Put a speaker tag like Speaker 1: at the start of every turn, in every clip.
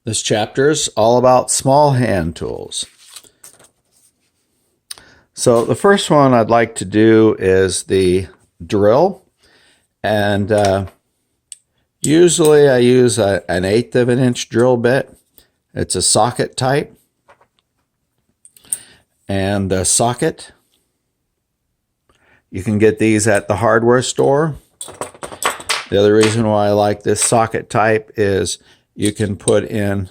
Speaker 1: This chapter is all about small hand tools. So the first one I'd like to do is the drill. And usually I use an 1/8 of an inch drill bit. It's a socket type. And the socket, you can get these at the hardware store. The other reason why I like this socket type is you can put in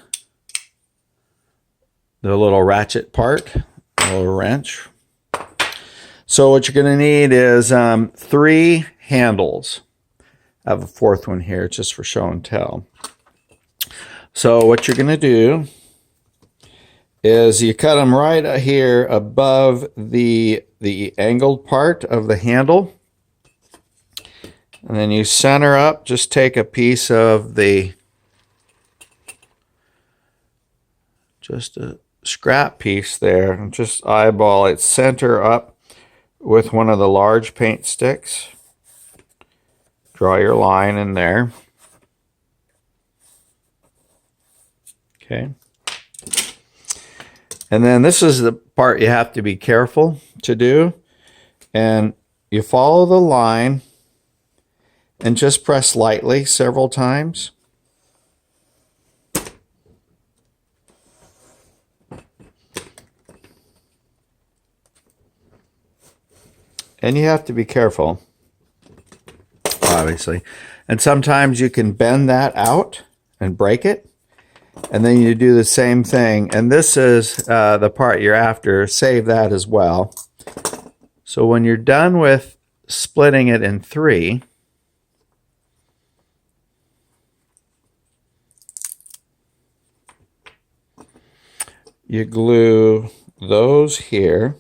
Speaker 1: the little ratchet part, a little wrench. So what you're going to need is 3 handles. I have a 4th one here just for show and tell. So what you're going to do is you cut them right here above the angled part of the handle. And then you center up, just take a piece of just a scrap piece there, and just eyeball it, center up with one of the large paint sticks. Draw your line in there. Okay. And then this is the part you have to be careful to do. And you follow the line and just press lightly several times. And you have to be careful, obviously. And sometimes you can bend that out and break it. And then you do the same thing. And this is the part you're after. Save that as well. So when you're done with splitting it in 3, you glue those here.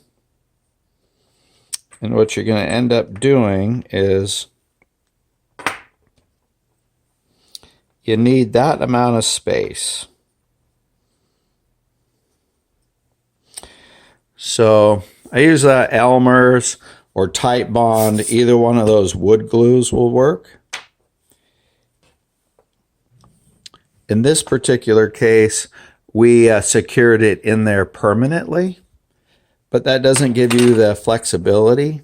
Speaker 1: And what you're going to end up doing is you need that amount of space. So I use Elmer's or Tight Bond. Either one of those wood glues will work. In this particular case, we secured it in there permanently, but that doesn't give you the flexibility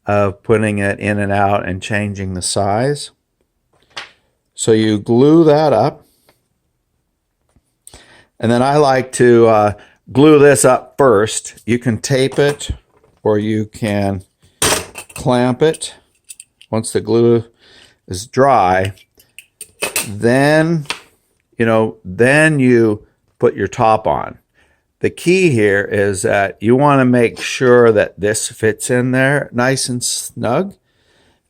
Speaker 1: of putting it in and out and changing the size. So you glue that up. And then I like to glue this up first. You can tape it or you can clamp it. Once the glue is dry, then you put your top on. The key here is that you want to make sure that this fits in there nice and snug.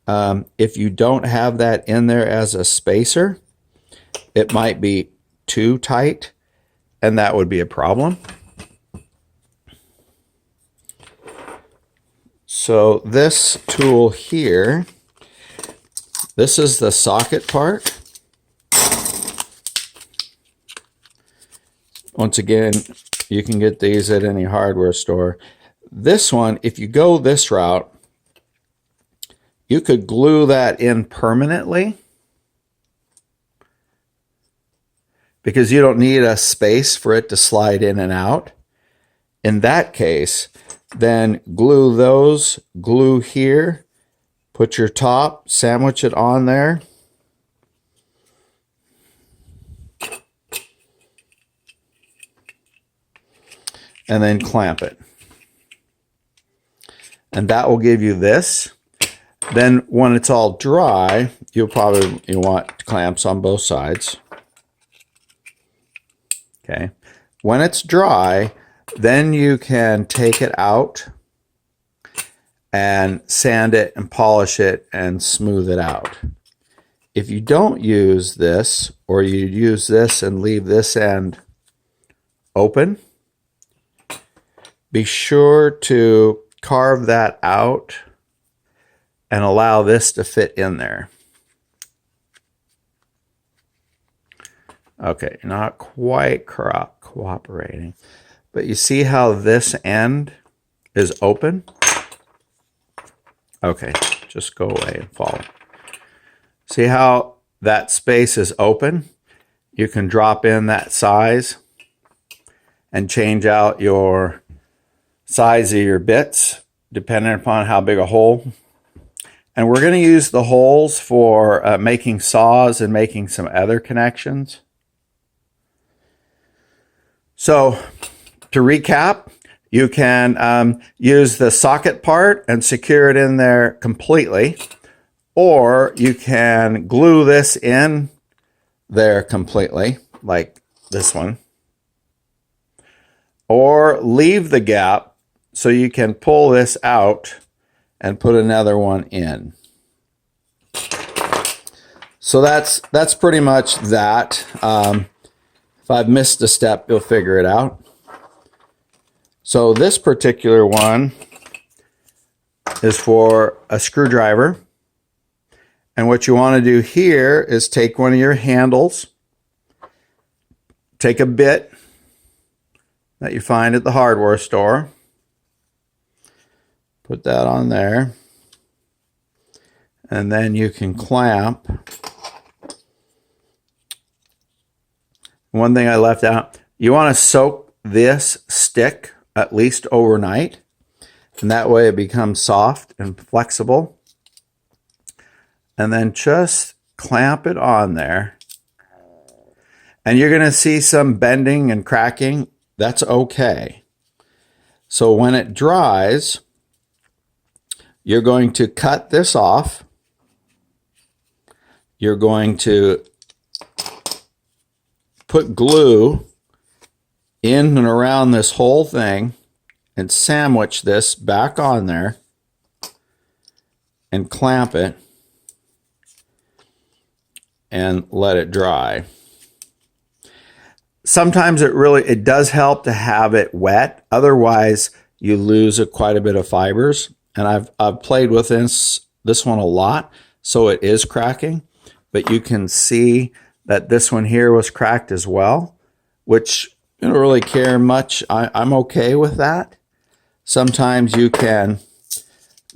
Speaker 1: If you don't have that in there as a spacer, it might be too tight, and that would be a problem. So this tool here, this is the socket part. Once again, you can get these at any hardware store. This one, if you go this route, you could glue that in permanently because you don't need a space for it to slide in and out. In that case, then glue here, put your top, sandwich it on there. And then clamp it. And that will give you this. Then when it's all dry, you want clamps on both sides. Okay. When it's dry, then you can take it out and sand it and polish it and smooth it out. If you don't use this, or you use this and leave this end open, be sure to carve that out and allow this to fit in there. Okay, not quite cooperating. But you see how this end is open? Okay, just go away and follow. See how that space is open? you can drop in that size and change out your size of your bits depending upon how big a hole. And we're going to use the holes for making saws and making some other connections. So to recap, you can use the socket part and secure it in there completely, or you can glue this in there completely, like this one, or leave the gap so you can pull this out and put another one in. So that's pretty much that. If I've missed a step, you'll figure it out. So this particular one is for a screwdriver. And what you want to do here is take one of your handles, take a bit that you find at the hardware store, put that on there, and then you can clamp. One thing I left out, you want to soak this stick at least overnight, and that way it becomes soft and flexible. And then just clamp it on there. And you're going to see some bending and cracking. That's okay. So when it dries, you're going to cut this off. You're going to put glue in and around this whole thing and sandwich this back on there and clamp it and let it dry. Sometimes it does help to have it wet. Otherwise, you lose quite a bit of fibers. And I've played with this one a lot, so it is cracking. But you can see that this one here was cracked as well, which I don't really care much. I'm okay with that. Sometimes you can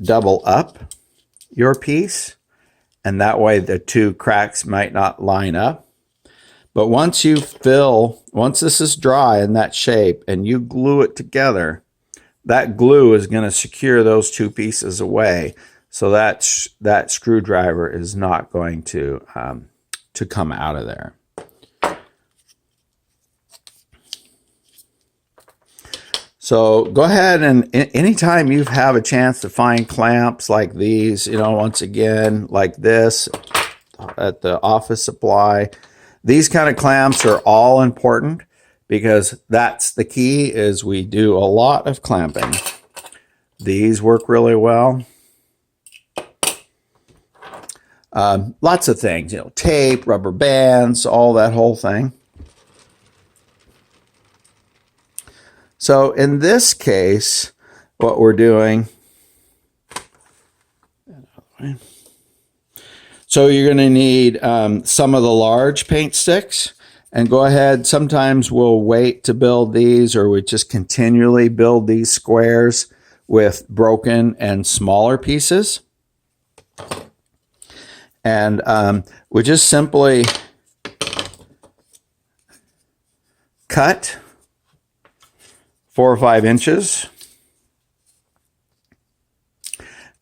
Speaker 1: double up your piece, and that way the two cracks might not line up. But once this is dry in that shape and you glue it together, that glue is going to secure those two pieces away, so that screwdriver is not going to come out of there. So go ahead and anytime you have a chance to find clamps like these, once again, like this at the office supply, these kind of clamps are all important, because that's the key, is we do a lot of clamping. These work really well. Lots of things, tape, rubber bands, all that whole thing. So in this case, what we're doing, so you're going to need some of the large paint sticks, and go ahead. Sometimes we'll wait to build these, or we just continually build these squares with broken and smaller pieces. And we just simply cut 4 or 5 inches.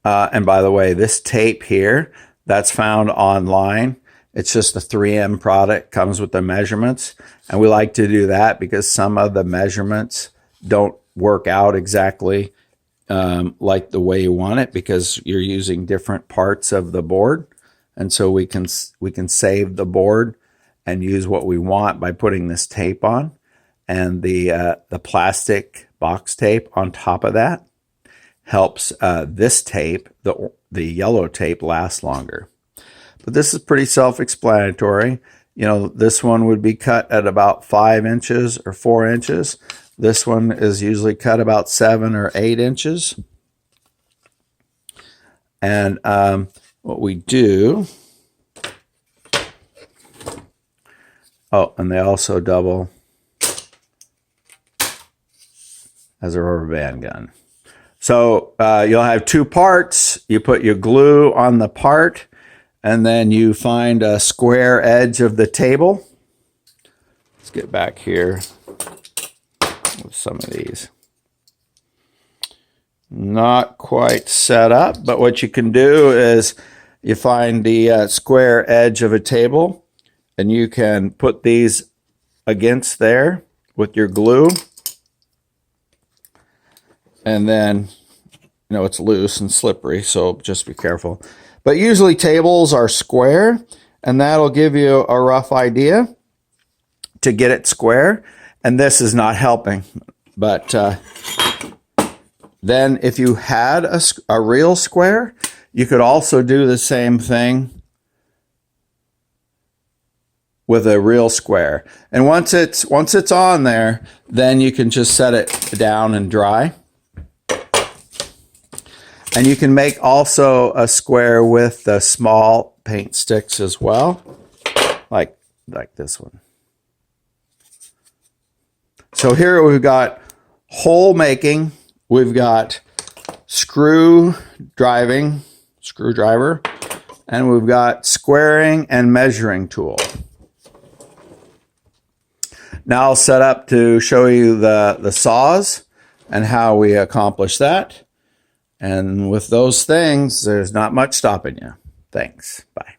Speaker 1: And by the way, this tape here, that's found online. It's just a 3M product, comes with the measurements. And we like to do that because some of the measurements don't work out exactly like the way you want it, because you're using different parts of the board. And so we can save the board and use what we want by putting this tape on, and the plastic box tape on top of that helps this tape, the yellow tape, last longer. But this is pretty self-explanatory. This one would be cut at about 5 inches or 4 inches. This one is usually cut about 7 or 8 inches. And what we do, and they also double as a rubber band gun. So you'll have 2 parts. You put your glue on the part, and then you find a square edge of the table, get back here with some of these. Not quite set up, but what you can do is you find the square edge of a table, and you can put these against there with your glue, and then, you know, it's loose and slippery, so just be careful. But usually tables are square, and that'll give you a rough idea to get it square. And this is not helping. But then if you had a real square, you could also do the same thing with a real square. And once it's on there, then you can just set it down and dry. And you can make also a square with the small paint sticks as well, like this one. So here we've got hole making, we've got screwdriver, and we've got squaring and measuring tool. Now I'll set up to show you the saws and how we accomplish that. And with those things, there's not much stopping you. Thanks. Bye.